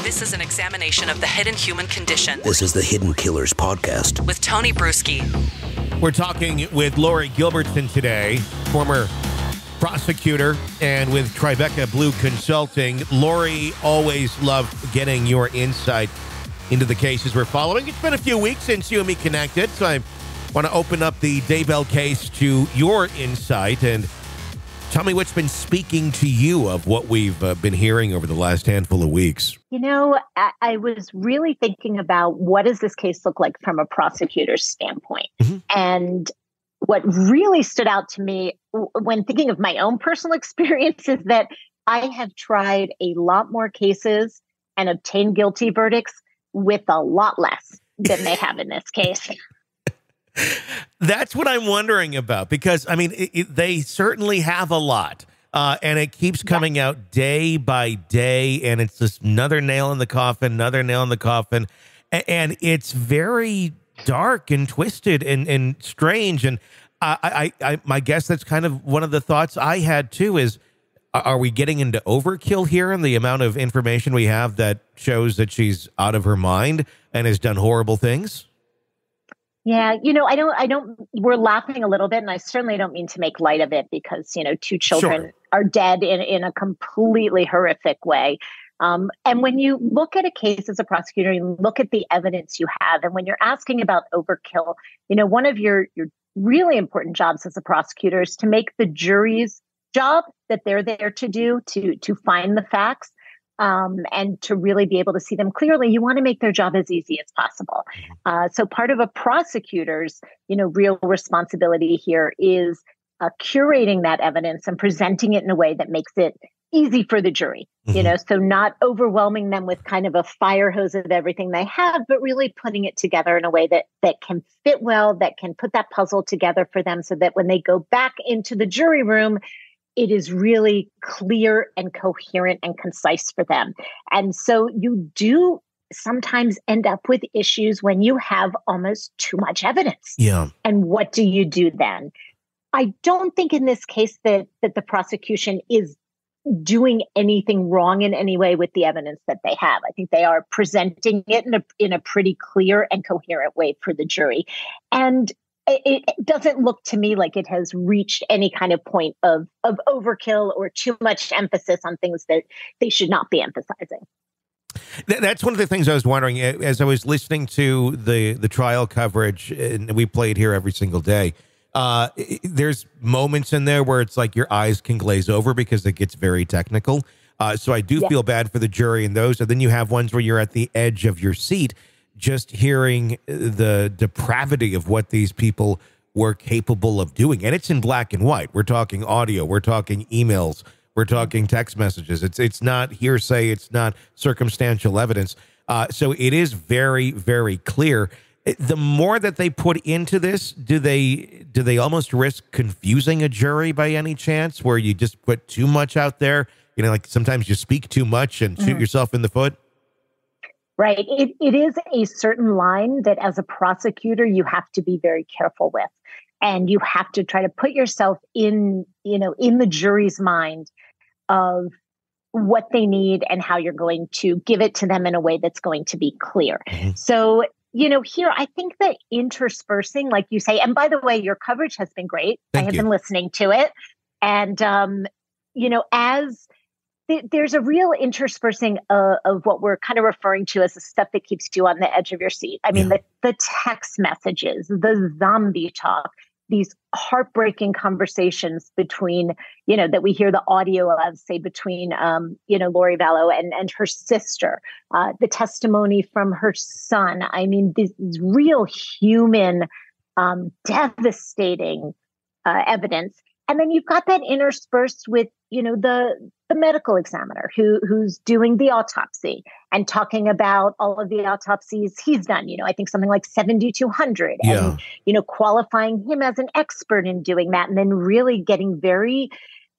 This is an examination of the hidden human condition. This is the Hidden Killers podcast with Tony Bruschi. We're talking with Laurie Gilbertson today, former prosecutor, and with Tribeca Blue Consulting. Laurie, always love getting your insight into the cases we're following. It's been a few weeks since you and me connected, so I want to open up the Daybell case to your insight and tell me what's been speaking to you of what we've been hearing over the last handful of weeks. You know, I was really thinking about what does this case look like from a prosecutor's standpoint? Mm-hmm. And what really stood out to me when thinking of my own personal experience is that I have tried a lot more cases and obtained guilty verdicts with a lot less than they have in this case. That's what I'm wondering about, because, I mean, they certainly have a lot, and it keeps coming out day by day, and it's just another nail in the coffin, and it's very dark and twisted and strange, and my guess that's kind of one of the thoughts I had, too, is are we getting into overkill here in the amount of information we have that shows that she's out of her mind and has done horrible things? Yeah, you know, we're laughing a little bit, and I certainly don't mean to make light of it because, you know, two children are dead in a completely horrific way. And when you look at a case as a prosecutor, you look at the evidence you have, and when you're asking about overkill, you know, one of your really important jobs as a prosecutor is to make the jury's job that they're there to do, to find the facts, and to really be able to see them clearly. You want to make their job as easy as possible. So part of a prosecutor's, you know, real responsibility here is curating that evidence and presenting it in a way that makes it easy for the jury, you know, so not overwhelming them with kind of a fire hose of everything they have, but really putting it together in a way that can fit well, that can put that puzzle together for them so that when they go back into the jury room, it is really clear and coherent and concise for them. And so you do sometimes end up with issues when you have almost too much evidence. Yeah. And what do you do then? I don't think in this case that the prosecution is doing anything wrong in any way with the evidence that they have. I think they are presenting it in a pretty clear and coherent way for the jury. And it doesn't look to me like it has reached any kind of point of overkill or too much emphasis on things that they should not be emphasizing. That's one of the things I was wondering as I was listening to the trial coverage, and we play it here every single day. There's moments in there where it's like your eyes can glaze over because it gets very technical. So I do feel bad for the jury in those. And then you have ones where you're at the edge of your seat, just hearing the depravity of what these people were capable of doing. And it's in black and white. We're talking audio. We're talking emails. We're talking text messages. It's not hearsay. It's not circumstantial evidence. So it is very, very clear. The more that they put into this, do they almost risk confusing a jury by any chance, where you just put too much out there? You know, like sometimes you speak too much and shoot yourself in the foot. Right. It is a certain line that as a prosecutor, you have to be very careful with. And you have to try to put yourself in the jury's mind of what they need and how you're going to give it to them in a way that's going to be clear. So, you know, here, I think that interspersing, like you say, and by the way, your coverage has been great. I have been listening to it. And, you know, there's a real interspersing of what we're kind of referring to as the stuff that keeps you on the edge of your seat. I mean, the text messages, the zombie talk, these heartbreaking conversations between, you know, that we hear the audio of, say, between, you know, Lori Vallow and her sister, the testimony from her son. I mean, this real human, devastating evidence. And then you've got that interspersed with, you know, the medical examiner who's doing the autopsy and talking about all of the autopsies he's done, you know, I think something like 7,200 and, you know, qualifying him as an expert in doing that. And then really getting very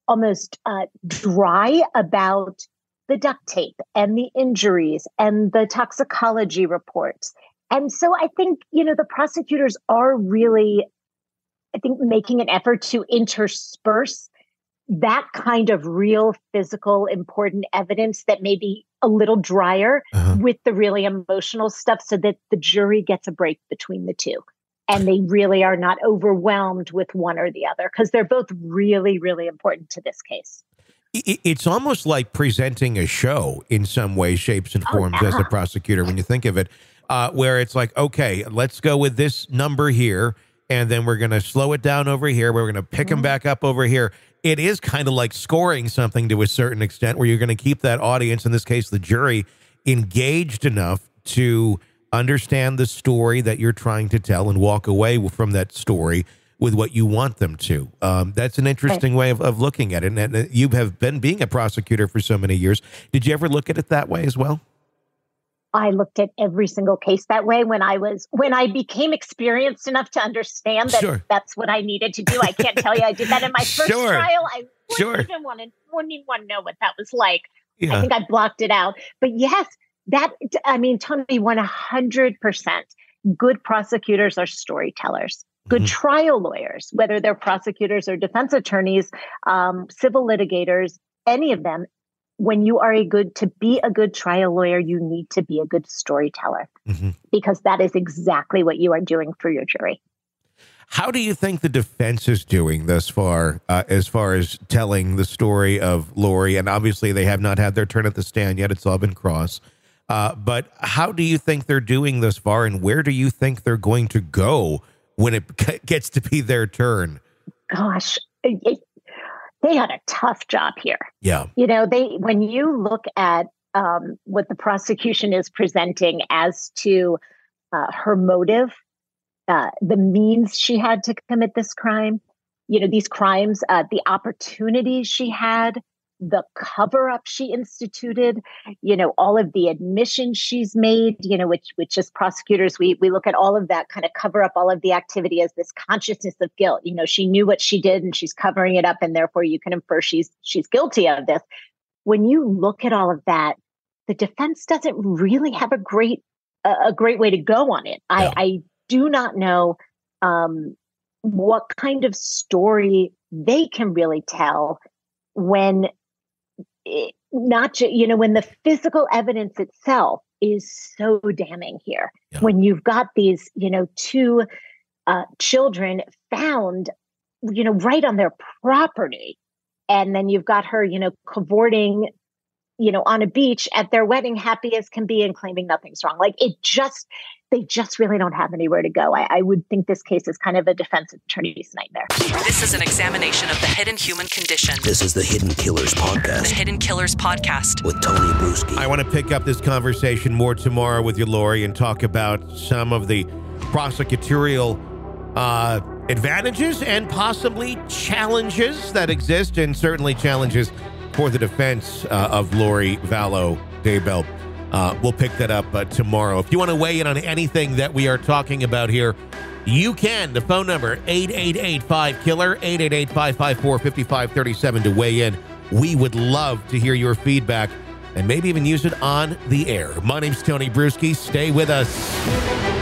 almost dry about the duct tape and the injuries and the toxicology reports. And so I think, you know, the prosecutors are really, I think, making an effort to intersperse that kind of real physical important evidence that maybe a little drier with the really emotional stuff so that the jury gets a break between the two. And they really are not overwhelmed with one or the other because they're both really, really important to this case. It's almost like presenting a show in some way, shapes, and forms as a prosecutor when you think of it, where it's like, okay, let's go with this number here, and then we're going to slow it down over here. We're going to pick them back up over here. It is kind of like scoring something to a certain extent where you're going to keep that audience, in this case, the jury, engaged enough to understand the story that you're trying to tell and walk away from that story with what you want them to. That's an interesting way of looking at it. And you have been being a prosecutor for so many years. Did you ever look at it that way as well? I looked at every single case that way when I became experienced enough to understand that that's what I needed to do. I can't tell you I did that in my first trial. I wouldn't even want to know what that was like. I think I blocked it out. But yes, Tony, 100% good prosecutors are storytellers. Good trial lawyers, whether they're prosecutors or defense attorneys, civil litigators, any of them, when you are to be a good trial lawyer, you need to be a good storyteller because that is exactly what you are doing for your jury. How do you think the defense is doing thus far as telling the story of Laurie? And obviously they have not had their turn at the stand yet. It's all been cross. But how do you think they're doing thus far, and where do you think they're going to go when it gets to be their turn? Gosh, they had a tough job here. Yeah. When you look at what the prosecution is presenting as to her motive, the means she had to commit this crime, these crimes, the opportunities she had, the cover-up she instituted, all of the admissions she's made, which as prosecutors, we look at all of that, kind of cover up all of the activity as this consciousness of guilt. She knew what she did and she's covering it up, and therefore you can infer she's guilty of this. When you look at all of that, the defense doesn't really have a great way to go on it. Yeah. I do not know what kind of story they can really tell when when the physical evidence itself is so damning here. Yeah. When you've got these, two children found, right on their property, and then you've got her, cavorting, on a beach at their wedding, happy as can be and claiming nothing's wrong. They just really don't have anywhere to go. I would think this case is kind of a defense attorney's nightmare. This is an examination of the hidden human condition. This is the Hidden Killers Podcast. The Hidden Killers Podcast. With Tony Bruschi. I want to pick up this conversation more tomorrow with you, Laurie, and talk about some of the prosecutorial advantages and possibly challenges that exist, and certainly challenges for the defense of Lori Vallow Daybell. We'll pick that up tomorrow. If you want to weigh in on anything that we are talking about here, you can. The phone number, 888-5-KILLER, 888-554-5537 to weigh in. We would love to hear your feedback and maybe even use it on the air. My name's Tony Bruschi. Stay with us.